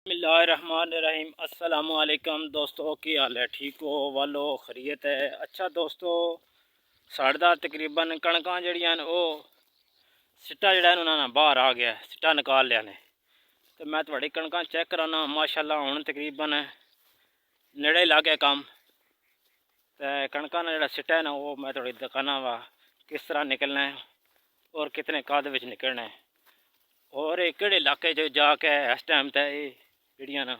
बिस्मिल्लाहिर्रहमानिर्रहीम। अस्सलामु अलैकुम दोस्तों, की हाल है? ठीक हो वालो? खरीयत है? अच्छा दोस्तों, साढ़े दा तकरीबन कणकां जड़ियां वो सिट्टा जड़ा उन्होंने बाहर आ गया, सिट्टा निकाल लिया ने। तो मैं थोड़ी कणकां चेक कराना माशाल्लाह हुण तकरीबन नेड़े ला गया कम। तो कणकां का जो सिट्टा है ना वो मैं थोड़ी दिखाना वा किस तरह निकलना है और कितने कद विच निकलना है और एक केड़े इलाके च जाके इस टाइम ते जड़ियां ना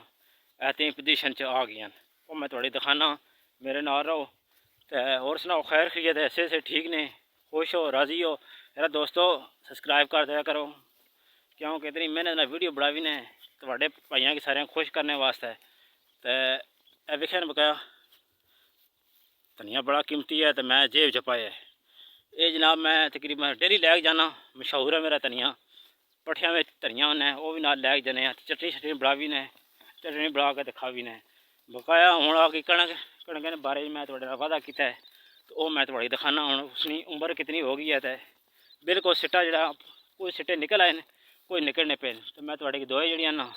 ऐसी पोजीशन च आ गई वो मैं थोड़ी दिखाना। मेरे नाल रहो तो और सुनाओ, खैर खरीत है? ऐसे से ठीक ने? खुश हो? राजी हो? मेरा दोस्तों सब्सक्राइब कर दिया करो, क्योंकि इतनी मेहनत ना वीडियो बनावी ने थोड़े भाइयों की सारे खुश करने वास्ते। तो विखे बकाया धनिया बड़ा कीमती है तो मैं जेब च पाया ये जनाब। मैं तकरीबन डेली लैके जाना, मशहूर है मेरा धनिया। पट्ठियां में धनिया उन्हें वो भी नाल लैके जाने, चटनी शटनी बना भी ने, चटनी बना के खा भी ने। बकाया हूँ आ गई कणक। कणक के बारे में मैं थोड़े वादा किया है तो वह मैं थोड़ी दिखाना। हूँ उसकी उम्र कितनी हो गई है तो बिल्कुल सिट्टा जरा कोई सिट्टे निकल आए कोई निकलने पे। तो मैं थोड़ी दोए जड़ियां ना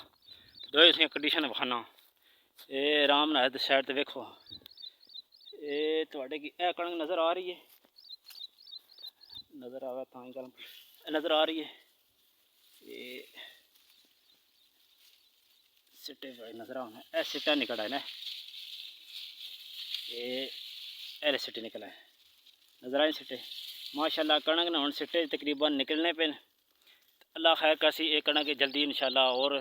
दोए उसकी कंडीशन विखाना। ये आराम नाल साइड तो वेखो, ये थोड़े की कणक नज़र आ रही है? नज़र आवे तां गल नज़र आ रही है। ये सिट्टे नज़र आने, ए सिट्टा निकल आए ना, ये सिट्टे निकल आए, नज़र आए सिट्टे माशाल्लाह। कणक ना हुण सिट्टे तकरीबन निकलने पे। अल्लाह खैर करसी, एक कणक जल्दी इंशाल्लाह और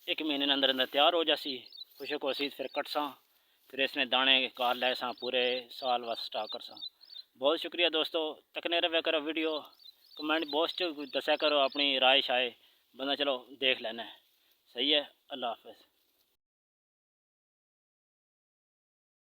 एक महीने अंदर अंदर तैयार हो जासी। खुशक होसी फिर कटसा, फिर इसने दाने काल लै सा पूरे साल वास्ते स्टॉक करसा। बहुत शुक्रिया दोस्तों, तकने रहे करो वीडियो, कमेंट बॉक्स दसा करो अपनी राय शाय, बंदा चलो देख लेना। सही है, अल्लाह हाफिज़।